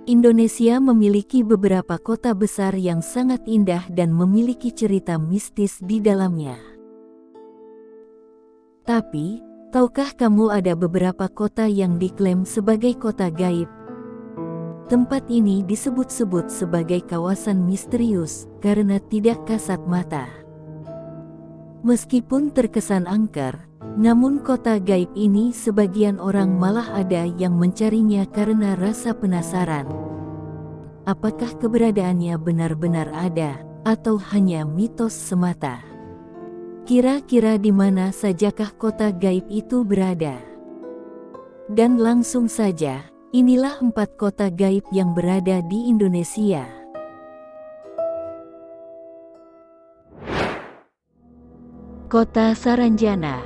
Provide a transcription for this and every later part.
Indonesia memiliki beberapa kota besar yang sangat indah dan memiliki cerita mistis di dalamnya. Tapi, tahukah kamu ada beberapa kota yang diklaim sebagai kota gaib? Tempat ini disebut-sebut sebagai kawasan misterius karena tidak kasat mata. Meskipun terkesan angker, namun kota gaib ini sebagian orang malah ada yang mencarinya karena rasa penasaran. Apakah keberadaannya benar-benar ada, atau hanya mitos semata? Kira-kira di mana sajakah kota gaib itu berada? Dan langsung saja, inilah 4 kota gaib yang berada di Indonesia. Kota Saranjana.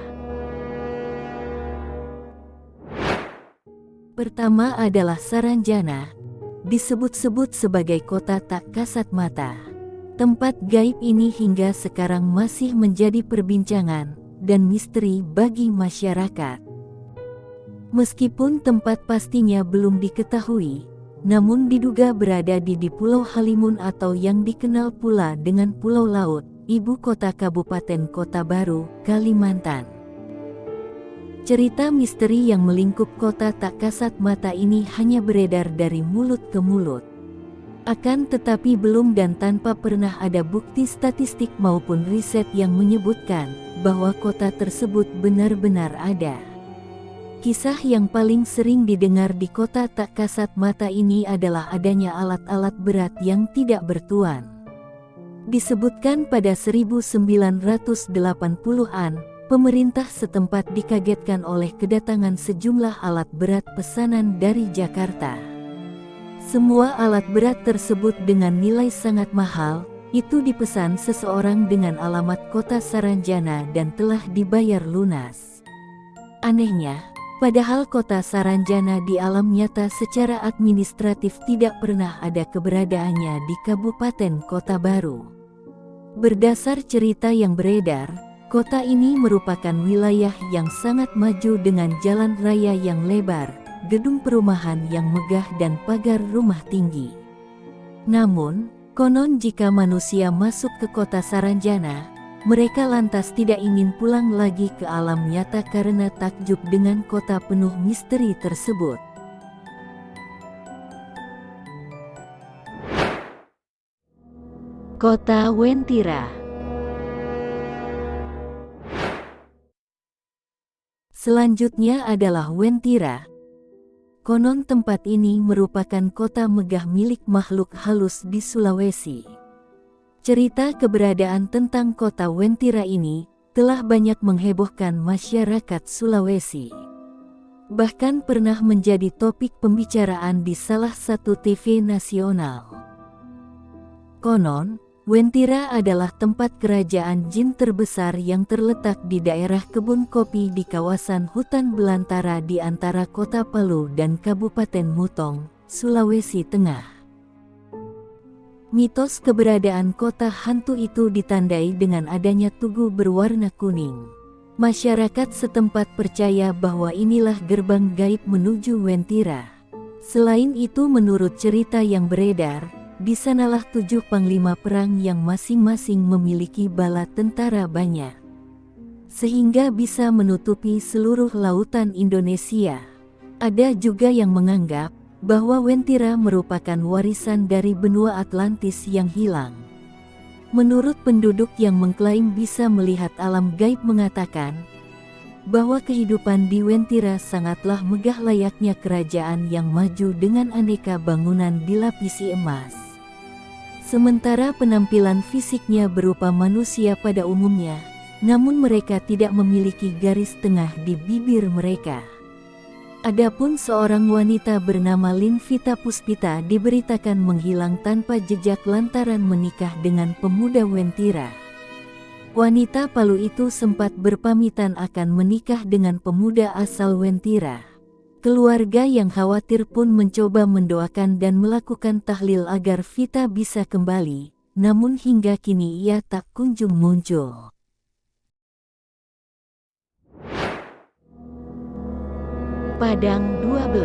Pertama adalah Saranjana, disebut-sebut sebagai kota tak kasat mata. Tempat gaib ini hingga sekarang masih menjadi perbincangan dan misteri bagi masyarakat. Meskipun tempat pastinya belum diketahui, namun diduga berada di Pulau Halimun atau yang dikenal pula dengan Pulau Laut, ibu kota Kabupaten Kota Baru, Kalimantan. Cerita misteri yang melingkup kota tak kasat mata ini hanya beredar dari mulut ke mulut. Akan tetapi belum dan tanpa pernah ada bukti statistik maupun riset yang menyebutkan bahwa kota tersebut benar-benar ada. Kisah yang paling sering didengar di kota tak kasat mata ini adalah adanya alat-alat berat yang tidak bertuan. Disebutkan pada 1980-an, pemerintah setempat dikagetkan oleh kedatangan sejumlah alat berat pesanan dari Jakarta. Semua alat berat tersebut dengan nilai sangat mahal, itu dipesan seseorang dengan alamat kota Saranjana dan telah dibayar lunas. Anehnya, padahal kota Saranjana di alam nyata secara administratif tidak pernah ada keberadaannya di Kabupaten Kota Baru. Berdasar cerita yang beredar, kota ini merupakan wilayah yang sangat maju dengan jalan raya yang lebar, gedung perumahan yang megah dan pagar rumah tinggi. Namun, konon jika manusia masuk ke kota Saranjana, mereka lantas tidak ingin pulang lagi ke alam nyata karena takjub dengan kota penuh misteri tersebut. Kota Wentira. Selanjutnya adalah Wentira. Konon tempat ini merupakan kota megah milik makhluk halus di Sulawesi. Cerita keberadaan tentang kota Wentira ini telah banyak menghebohkan masyarakat Sulawesi. Bahkan pernah menjadi topik pembicaraan di salah satu TV nasional. Konon, Wentira adalah tempat kerajaan jin terbesar yang terletak di daerah kebun kopi di kawasan hutan belantara di antara kota Palu dan Kabupaten Mutong, Sulawesi Tengah. Mitos keberadaan kota hantu itu ditandai dengan adanya tugu berwarna kuning. Masyarakat setempat percaya bahwa inilah gerbang gaib menuju Wentira. Selain itu menurut cerita yang beredar, di sanalah 7 panglima perang yang masing-masing memiliki bala tentara banyak, sehingga bisa menutupi seluruh lautan Indonesia. Ada juga yang menganggap bahwa Wentira merupakan warisan dari benua Atlantis yang hilang. Menurut penduduk yang mengklaim bisa melihat alam gaib mengatakan bahwa kehidupan di Wentira sangatlah megah layaknya kerajaan yang maju dengan aneka bangunan dilapisi emas. Sementara penampilan fisiknya berupa manusia pada umumnya, namun mereka tidak memiliki garis tengah di bibir mereka. Adapun seorang wanita bernama Linvita Puspita diberitakan menghilang tanpa jejak lantaran menikah dengan pemuda Wentira. Wanita Palu itu sempat berpamitan akan menikah dengan pemuda asal Wentira. Keluarga yang khawatir pun mencoba mendoakan dan melakukan tahlil agar Vita bisa kembali, namun hingga kini ia tak kunjung muncul. Padang 12.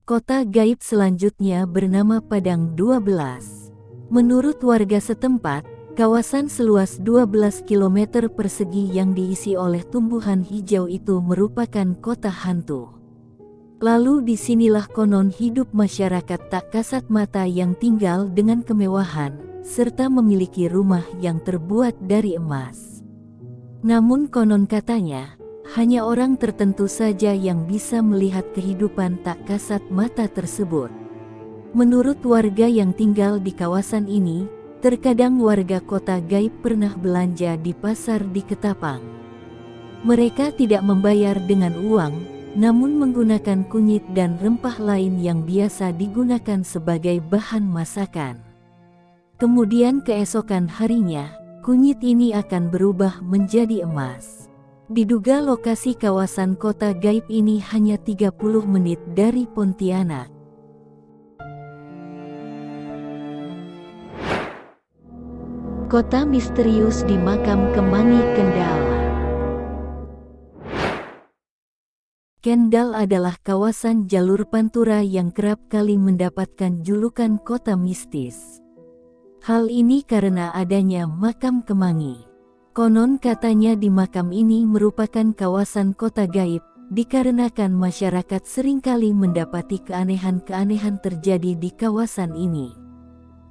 Kota gaib selanjutnya bernama Padang 12. Menurut warga setempat, kawasan seluas 12 km persegi yang diisi oleh tumbuhan hijau itu merupakan kota hantu. Lalu disinilah konon hidup masyarakat tak kasat mata yang tinggal dengan kemewahan, serta memiliki rumah yang terbuat dari emas. Namun konon katanya, hanya orang tertentu saja yang bisa melihat kehidupan tak kasat mata tersebut. Menurut warga yang tinggal di kawasan ini, terkadang warga kota gaib pernah belanja di pasar di Ketapang. Mereka tidak membayar dengan uang, namun menggunakan kunyit dan rempah lain yang biasa digunakan sebagai bahan masakan. Kemudian keesokan harinya, kunyit ini akan berubah menjadi emas. Diduga lokasi kawasan kota gaib ini hanya 30 menit dari Pontianak. Kota misterius di Makam Kemangi, Kendal. Kendal adalah kawasan jalur pantura yang kerap kali mendapatkan julukan kota mistis. Hal ini karena adanya makam Kemangi. Konon katanya di makam ini merupakan kawasan kota gaib, dikarenakan masyarakat seringkali mendapati keanehan-keanehan terjadi di kawasan ini.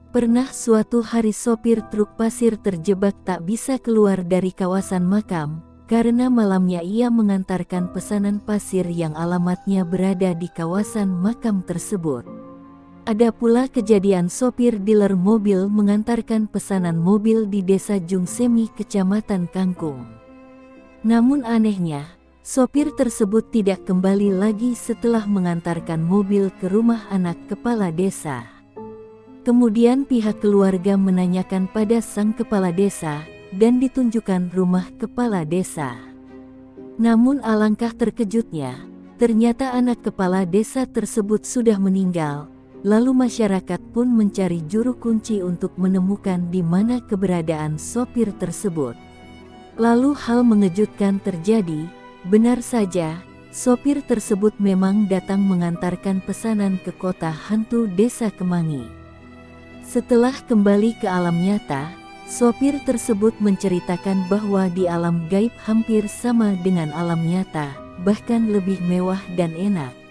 Pernah suatu hari sopir truk pasir terjebak tak bisa keluar dari kawasan makam, karena malamnya ia mengantarkan pesanan pasir yang alamatnya berada di kawasan makam tersebut. Ada pula kejadian sopir dealer mobil mengantarkan pesanan mobil di desa Jungsemi, Kecamatan Kangkung. Namun anehnya, sopir tersebut tidak kembali lagi setelah mengantarkan mobil ke rumah anak kepala desa. Kemudian pihak keluarga menanyakan pada sang kepala desa, dan ditunjukkan rumah kepala desa. Namun alangkah terkejutnya, ternyata anak kepala desa tersebut sudah meninggal. Lalu masyarakat pun mencari juru kunci untuk menemukan di mana keberadaan sopir tersebut. Lalu hal mengejutkan terjadi, benar saja, sopir tersebut memang datang mengantarkan pesanan ke kota hantu desa Kemangi. Setelah kembali ke alam nyata, sopir tersebut menceritakan bahwa di alam gaib hampir sama dengan alam nyata, bahkan lebih mewah dan enak.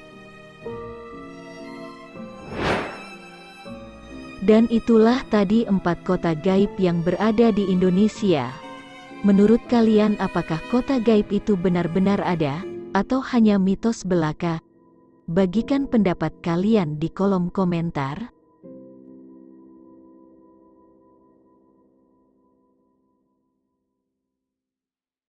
Dan itulah tadi 4 kota gaib yang berada di Indonesia. Menurut kalian apakah kota gaib itu benar-benar ada, atau hanya mitos belaka? Bagikan pendapat kalian di kolom komentar.